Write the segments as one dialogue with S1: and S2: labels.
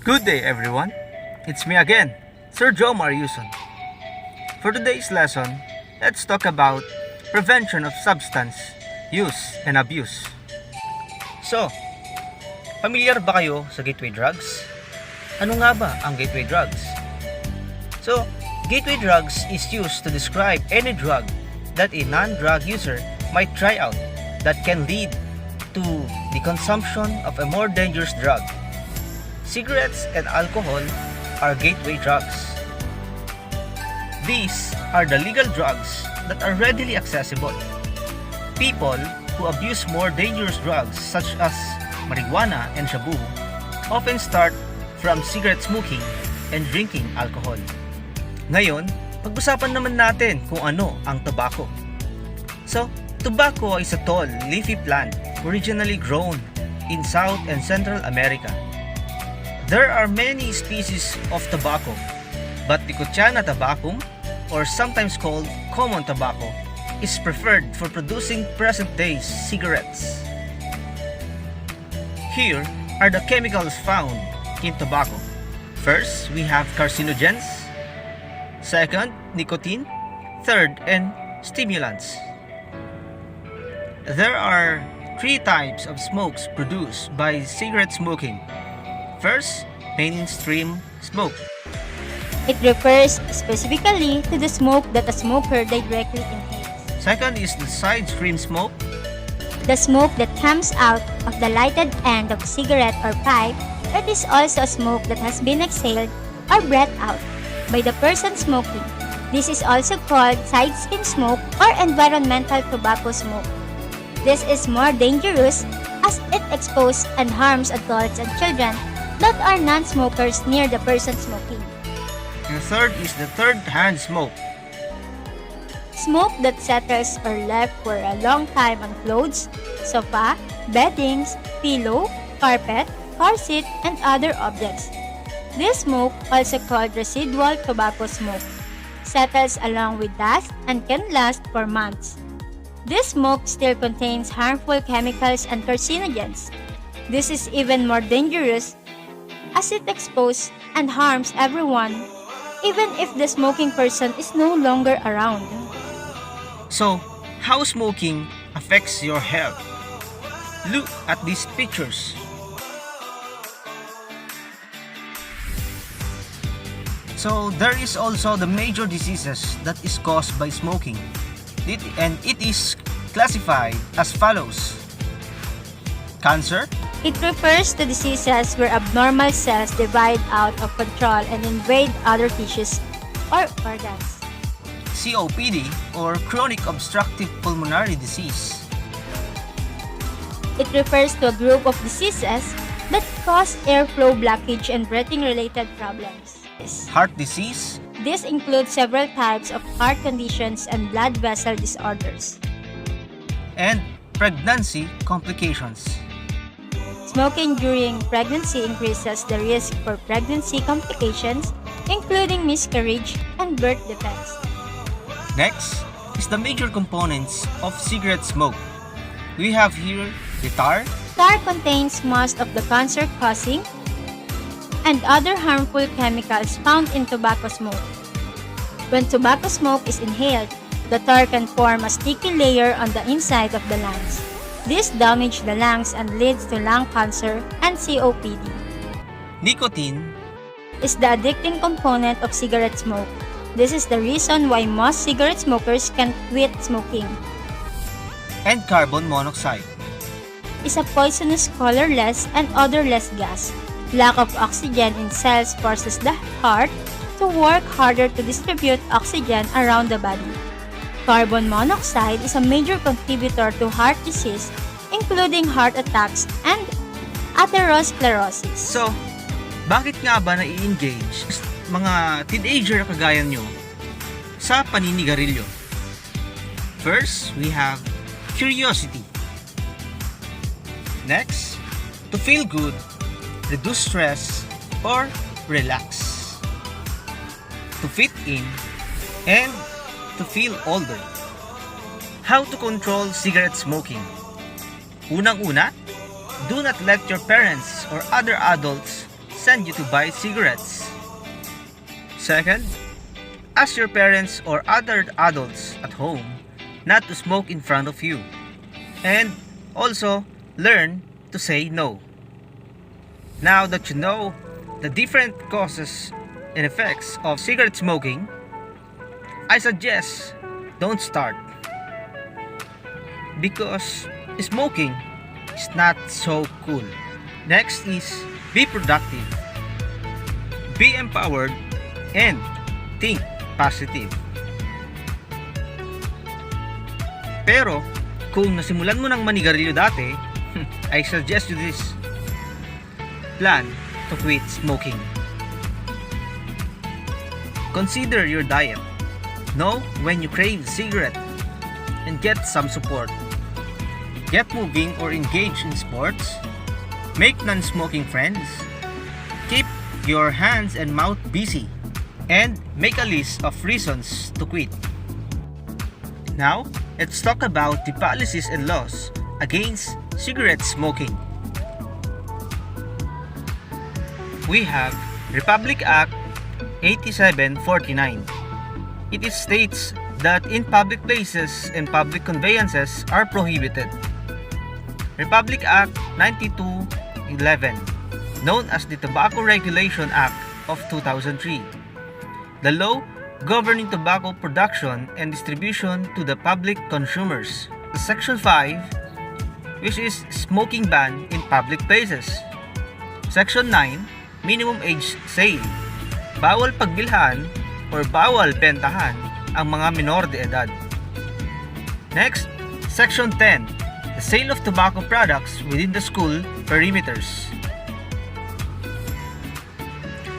S1: Good day everyone, it's me again, Sir Joe Mariuson. For today's lesson, let's talk about prevention of substance use and abuse. So, familiar ba kayo sa gateway drugs? Ano nga ba ang gateway drugs? So, gateway drugs is used to describe any drug that a non-drug user might try out that can lead to the consumption of a more dangerous drug. Cigarettes and alcohol are gateway drugs. These are the legal drugs that are readily accessible. People who abuse more dangerous drugs such as marijuana and shabu often start from cigarette smoking and drinking alcohol. Ngayon, pag-usapan naman natin kung ano ang tobacco. So, tobacco is a tall, leafy plant originally grown in South and Central America. There are many species of tobacco, but the Nicotiana tabacum, or sometimes called common tobacco, is preferred for producing present-day cigarettes. Here are the chemicals found in tobacco. First, we have carcinogens. Second, nicotine. Third, and stimulants. There are three types of smokes produced by cigarette smoking. First, mainstream smoke.
S2: It refers specifically to the smoke that a smoker directly inhales.
S1: Second is the side stream smoke.
S2: The smoke that comes out of the lighted end of a cigarette or pipe. It is also smoke that has been exhaled or breathed out by the person smoking. This is also called side stream smoke or environmental tobacco smoke. This is more dangerous as it exposes and harms adults and children that are non-smokers near the person smoking.
S1: And third is the third-hand smoke.
S2: Smoke that settles or left for a long time on clothes, sofa, beddings, pillow, carpet, car seat, and other objects. This smoke, also called residual tobacco smoke, settles along with dust and can last for months. This smoke still contains harmful chemicals and carcinogens. This is even more dangerous as it exposes and harms everyone, even if the smoking person is no longer around.
S1: So, how smoking affects your health? Look at these pictures. So, there is also the major diseases that is caused by smoking. And it is classified as follows. Cancer.
S2: It refers to diseases where abnormal cells divide out of control and invade other tissues or organs.
S1: COPD or chronic obstructive pulmonary disease.
S2: It refers to a group of diseases that cause airflow blockage and breathing-related problems.
S1: Heart disease.
S2: This includes several types of heart conditions and blood vessel disorders.
S1: And pregnancy complications.
S2: Smoking during pregnancy increases the risk for pregnancy complications, including miscarriage and birth defects.
S1: Next is the major components of cigarette smoke. We have here the tar.
S2: Tar contains most of the cancer-causing and other harmful chemicals found in tobacco smoke. When tobacco smoke is inhaled, the tar can form a sticky layer on the inside of the lungs. This damages the lungs and leads to lung cancer and COPD.
S1: Nicotine
S2: Is the addicting component of cigarette smoke. This is the reason why most cigarette smokers can't quit smoking.
S1: and carbon monoxide.
S2: Is a poisonous colorless and odorless gas. Lack of oxygen in cells forces the heart to work harder to distribute oxygen around the body. Carbon monoxide is a major contributor to heart disease, including heart attacks and atherosclerosis.
S1: So, bakit nga ba nai-engage mga teenager kagaya nyo sa paninigarilyo? First, we have curiosity. Next, to feel good, reduce stress, or relax. To fit in, and to feel older. How to control cigarette smoking? Unang-una, do not let your parents or other adults send you to buy cigarettes. Second, ask your parents or other adults at home not to smoke in front of you. And also, learn to say no. Now that you know the different causes and effects of cigarette smoking, I suggest don't start. Because smoking is not so cool. Next is be productive, be empowered, and think positive. Pero kung nasimulan mo ng manigarilyo dati, I suggest you this. Plan to quit smoking. Consider your diet. Know when you crave cigarette and get some support. Get moving or engage in sports. Make non-smoking friends. Keep your hands and mouth busy. And make a list of reasons to quit. Now, let's talk about the policies and laws against cigarette smoking. We have Republic Act 8749. It states that in public places and public conveyances are prohibited. Republic Act 9211, known as the Tobacco Regulation Act of 2003. The law governing tobacco production and distribution to the public consumers. Section 5, which is smoking ban in public places. Section 9, minimum age sale. Bawal pagbilhan or bawal bentahan ang mga minor de edad. Next, Section 10, the sale of tobacco products within the school perimeters.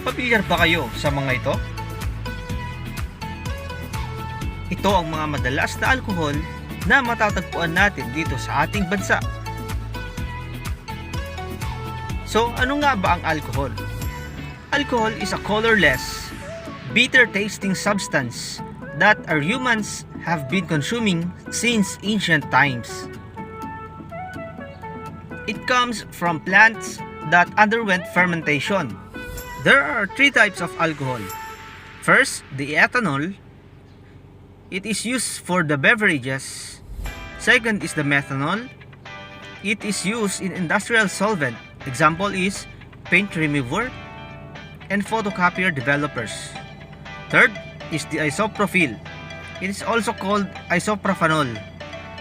S1: Pamilyar ba kayo sa mga ito? Ito ang mga madalas na alkohol na matatagpuan natin dito sa ating bansa. So, ano nga ba ang alcohol? Alcohol is a colorless, bitter-tasting substance that our humans have been consuming since ancient times. It comes from plants that underwent fermentation. There are 3 types of alcohol. First, the ethanol. It is used for the beverages. Second is the methanol. It is used in industrial solvent. Example is paint remover and photocopier developers. Third is the isopropyl. It is also called isopropanol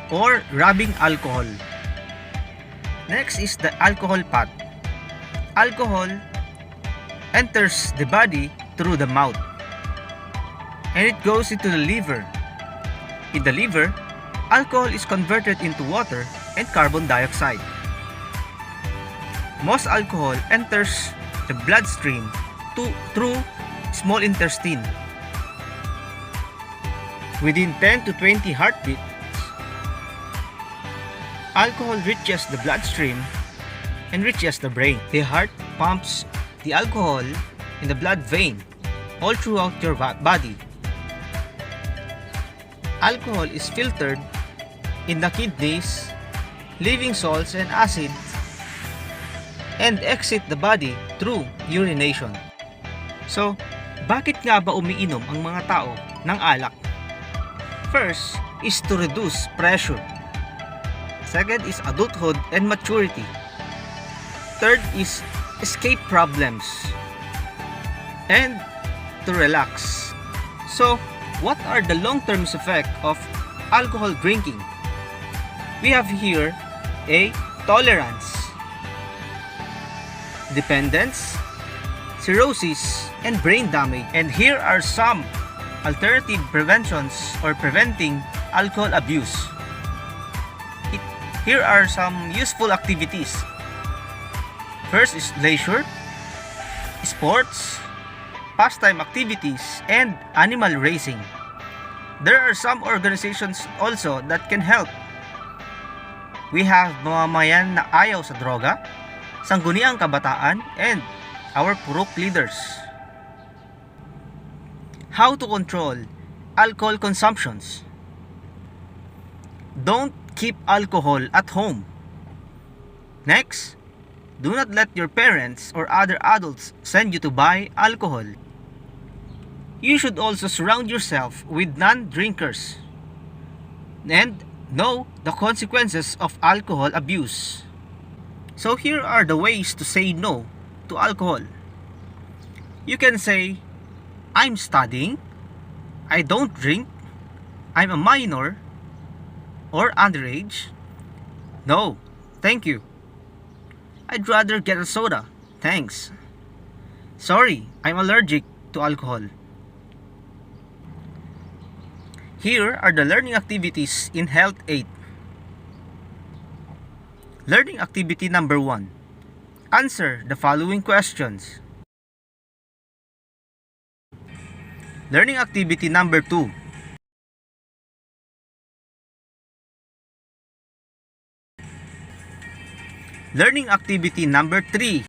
S1: or rubbing alcohol. Next is the alcohol path. Alcohol enters the body through the mouth and it goes into the liver. In the liver, alcohol is converted into water and carbon dioxide. Most alcohol enters the bloodstream through small intestine. Within 10 to 20 heartbeats, alcohol reaches the bloodstream and reaches the brain. The heart pumps the alcohol in the blood vein all throughout your body. Alcohol is filtered in the kidneys, leaving salts and acids, and exit the body through urination. So, bakit nga ba umiinom ang mga tao ng alak? First is to reduce pressure. Second is adulthood and maturity. Third is escape problems. And to relax. So, what are the long-term effects of alcohol drinking? We have here A. Tolerance, dependence, cirrhosis, and brain damage. And here are some alternative preventions or preventing alcohol abuse. Here are some useful activities. First is leisure, sports, pastime activities, and animal raising. There are some organizations also that can help. We have mamamayan na ayaw sa droga, sangguniang kabataan, and our purok leaders. How to control alcohol consumptions? Don't keep alcohol at home. Next, Do not let your parents or other adults send you to buy alcohol. You should also surround yourself with non-drinkers and know the consequences of alcohol abuse. So here are the ways to say no to alcohol. You can say, I'm studying, I don't drink, I'm a minor or underage. No, thank you. I'd rather get a soda, thanks. Sorry, I'm allergic to alcohol. Here are the learning activities in Health 8. Learning activity number 1. Answer the following questions. Learning activity number 2. Learning activity number 3.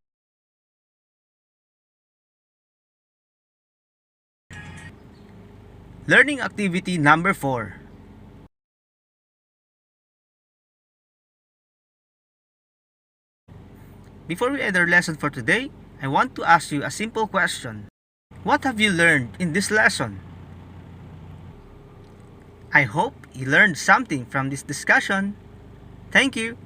S1: Learning activity number 4. Before we end our lesson for today, I want to ask you a simple question. What have you learned in this lesson? I hope you learned something from this discussion. Thank you.